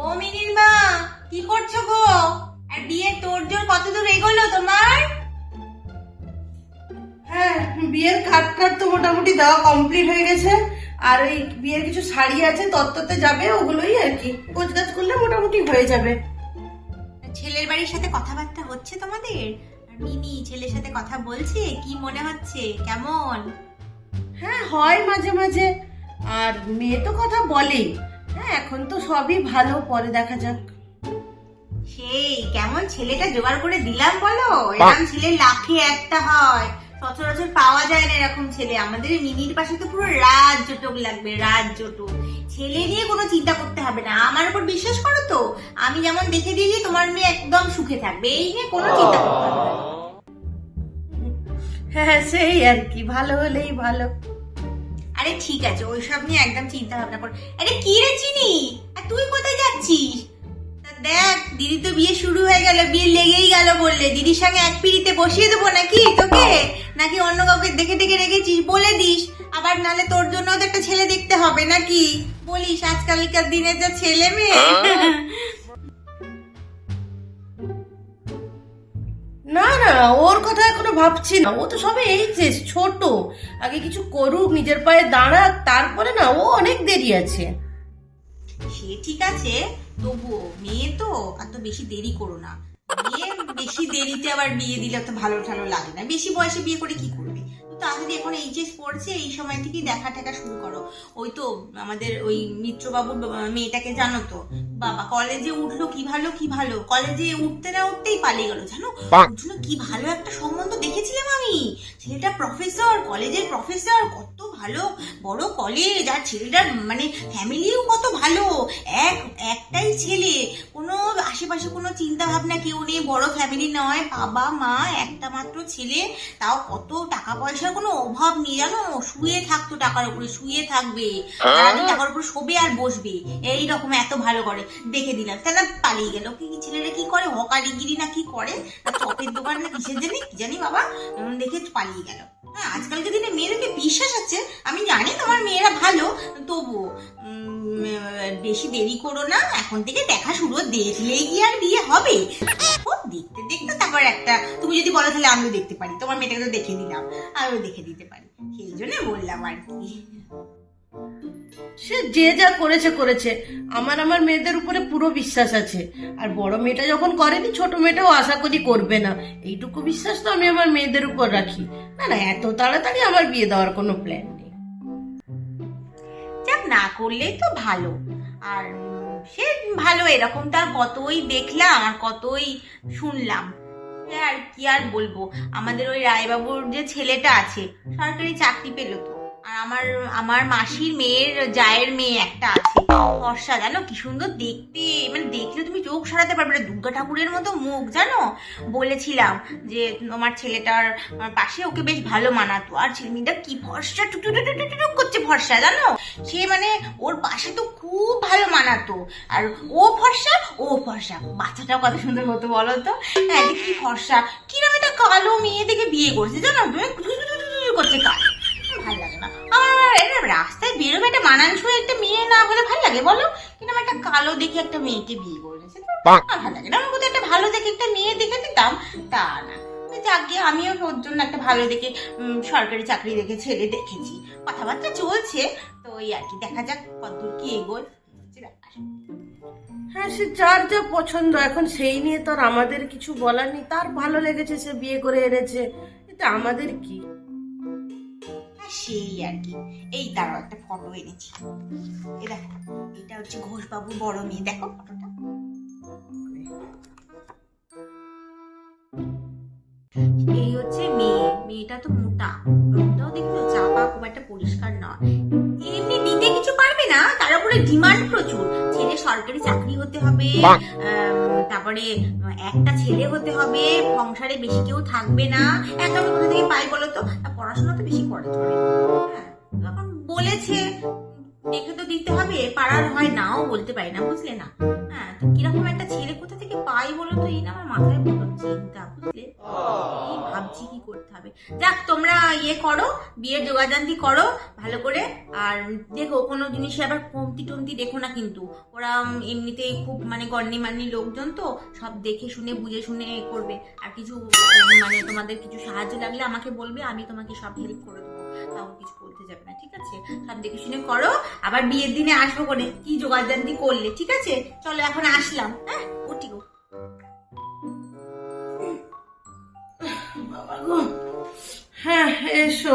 ও মিনির মা, কি করছো গো? আর বিয়ের তোড়জোড় কত দূর এগোলো তোমার? হ্যাঁ, বিয়ের কার্ড তো মোটামুটি দেওয়া কমপ্লিট হয়ে গেছে। আর ওই বিয়ের কিছু শাড়ি আছে তত্ত্বতে যাবে, ওগুলোই আর কি গোছগাছ করলে মোটামুটি হয়ে যাবে। ছেলের বাড়ির সাথে কথাবার্তা হচ্ছে তোমাদের? আর মিনি ছেলের সাথে কথা বলছে? কি মনে হচ্ছে, কেমন? হ্যাঁ, হয় মাঝে মাঝে। আর মেয়ে তো কথা বলেই। হ্যাঁ, এখন তো সবই ভালো, পরে দেখা যাক। সেই কেমন ছেলেটা জোগাড় করে দিলাম বলো? এরকম ছেলে লাখে একটা হয়, সচরাচর পাওয়া যায় না এরকম ছেলে। আমাদের মিনির পাশে তো পুরো রাজজোটক লাগবে, রাজজোটক। ছেলে নিয়ে কোনো চিন্তা করতে হবে না, আমার উপর বিশ্বাস করো তো। আমি যেমন দেখে দিয়েছি, তোমার মেয়ে একদম সুখে থাকবে, এই নিয়ে কোনো চিন্তা করতে হবে না। হ্যাঁ, সেই আর কি, ভালো হলেই ভালো। আরে ঠিক আছে, ওইসব নিয়ে একদম চিন্তা ভাবনা কর। আরে কি রে চিনি, আর তুই কোথায় যাচ্ছিস? তা দেখ, দিদি তো বিয়ে শুরু হয়ে গেল, বিয়ে লেগেই গেল বললে। দিদির সঙ্গে এক পিড়িতে বসিয়ে দেবো নাকি তোকে? নাকি অন্য কাউকে দেখে দেখে রেখেছিস? বলে দিস, আবার নালে তোর জন্য তো একটা ছেলে দেখতে হবে নাকি। বলিস আজকালকার দিনে যা ছেলে মেয়ে। না না, ওর কথা এখনো ভাবছি না। ও তো সবে এইচএস, ছোট। আগে কিছু করুক, নিজের পায়ে দাঁড়াক, তারপরে না, ও অনেক দেরি আছে। সে ঠিক আছে, তবুও মেয়ে তো, এত বেশি দেরি করো না। মেয়ে বেশি দেরিতে আবার বিয়ে দিলে তো ভালো ঠালো লাগে না। বেশি বয়সে বিয়ে করে কি করবে? তো তাড়াতাড়ি এখন এইচএস পড়ছে, এই সময় থেকেই দেখা টেকা শুরু করো। ওই তো আমাদের ওই মিত্রবাবুর মেয়েটাকে জানো তো, বাবা কলেজে উঠলো, কি ভালো কি ভালো। কলেজে উঠতে না উঠতেই পালিয়ে গেল জানো। ওর জন্য কি ভালো একটা সম্বন্ধ দেখেছিলাম আমি। ছেলেটা প্রফেসর, কলেজের প্রফেসর, কত ভালো বড় কলেজ। আর ছেলেটার মানে ফ্যামিলিও কত ভালো। একটাই ছেলে, কোনো আশেপাশে কোনো চিন্তা ভাবনা কেউ নেই, বড় ফ্যামিলি নয়, বাবা মা, একটা মাত্র ছেলে। তাও কত টাকা পয়সার কোনো অভাব নেই জানো। শুয়ে থাকতো টাকার উপরে, শুয়ে থাকবে, সারাদিন টাকার উপরে শোবে আর বসবে, এইরকম এত ভালো করে। দেখে দিলাম, তাহলে পালিয়ে গেল। কি ছেলেটা কি করে, হকারিগিরি না কি করে, না চপের দোকান না কিসের জানি, কি জানি বাবা, দেখে পালিয়ে গেল। হ্যাঁ, আজকালকার দিনে মেয়েদেরকে বিশ্বাস আছে। আমি জানি তোমার মেয়েরা ভালো, তবুও বেশি দেরি করো না, এখন থেকে দেখা শুরু। দেখলেই কি আর বিয়ে হবে? দেখতে দেখতে তারপর একটা, তুমি যদি বলো তাহলে আমিও দেখতে পারি। তোমার মেয়েটাকে তো দেখে দিলাম, আমিও দেখে দিতে পারি, সেই জন্য বললাম আর কি। সে যে যা করেছে করেছে। আমার মেয়েদের উপরে পুরো বিশ্বাস আছে। আর বড় মেয়েটা যখন করেনি, ছোট মেয়েটাও আশা করি করবে না। এইটুকু বিশ্বাস তো আমি আমার মেয়েদের উপর রাখি। না না, এত তাড়াতাড়ি আমার বিয়ে দেওয়ার কোনো প্ল্যান নেই। যাক, না করলেই তো ভালো। আর সে ভালো, এরকম তার কতই দেখলাম আর কতই শুনলাম। আর কি আর বলবো, আমাদের ওই রায়বাবুর যে ছেলেটা আছে, সরকারি চাকরি পেলো তো। আর আমার আমার মাসির মেয়ের জায়ের মেয়ে একটা আছে, ফর্সা জানো, কি সুন্দর দেখতে। মানে দেখলে তুমি চোখ সরাতে পারবে না, দুর্গা ঠাকুরের মতো মুখ জানো। বলেছিলাম যে তোমার ছেলেটার পাশে ওকে বেশ ভালো মানাতো। আর ছেলেমেয়েটা কি ফর্সা, টুকটুক করছে ফর্সা জানো। সে মানে ওর পাশে তো খুব ভালো মানাতো। আর ও ফর্সা, ও ফর্সা, বাচ্চাটাও কত সুন্দর হতো বলো তো। হ্যাঁ, কি ফর্সা, কিরম একটা কালো মেয়ে দেখে বিয়ে করছে জানো, করছে কাল। ভালো লাগে না আমার। রাস্তায় বেরোবে একটা মানানসই একটা মেয়ে না হলে ভালো লাগে বলো? কিন্তু একটা কালো দেখে একটা মেয়েকে বিয়ে করেছে, ভালো লাগে না। আমার কোথাও একটা ভালো দেখে একটা মেয়ে দেখে দিতাম, তা না। যাকে আমিও ওর জন্য একটা ভালো দেখে সরকারি চাকরি দেখে ছেলে দেখেছি, কথাবার্তা চলছে। তো ওই আর কি, দেখা যাক কতদূর কি এগোয়। হ্যাঁ, সে যার যা পছন্দ, এখন সেই নিয়ে তো আর আমাদের কিছু বলার নেই। তার ভালো লেগেছে, সে বিয়ে করে এনেছে, এটা আমাদের কি। সেই আর কি। এই তারও একটা ফটো এনেছি, এ দেখো, এটা হচ্ছে ঘোষবাবুর বড় মেয়ে, দেখো ফটোটা। এই হচ্ছে মেয়ে, মেয়েটা তো মোটা, রংটাও দেখছো চাপা, খুব একটা পরিষ্কার নয়। এমনি দিতে কিছু পারবে না, তার উপরে ডিমান্ড প্রচুর। ছেলে সরকারি চাকরি হতে হবে, তারপরে একটা ছেলে হতে হবে, সংসারে বেশি কেউ থাকবে না। একদম কোথা থেকে পাই বলো তো? পড়াশোনা তো বেশি করে ধরে। হ্যাঁ, এখন বলেছে, দেখে তো দিতে হবে, পাড়ার হয় নাও বলতে পারি না, বুঝলে না। হ্যাঁ, তো কিরকম একটা ছেলে কোথা থেকে পাই তাই বলো তো, এই না আমার মাথায় বলো চিন্তা, বুঝলে? এই ভাবছি কি করতে হবে। যাক, তোমরা ইয়ে করো, বিয়ের জোগাড়জান্তি করো ভালো করে। আর দেখো কোনো জিনিসে আবার কমতি টমতি দেখো না কিন্তু। ওরা এমনিতেই খুব মানে গণ্যমান্য লোকজন, তো সব দেখে শুনে বুঝে শুনে করবে। আর কিছু মানে তোমাদের কিছু সাহায্য লাগলে আমাকে বলবে, আমি তোমাকে সব হেল্প করে দেবো, তাও কিছু বলতে যাবে না, ঠিক আছে? সব দেখে শুনে করো, আবার বিয়ের দিনে আসবো করে কি জোগাড়জান্তি করলে, ঠিক আছে? চলো এখন আসলাম, হ্যাঁ উঠি গো। বাবা গো, হ্যাঁ এসো।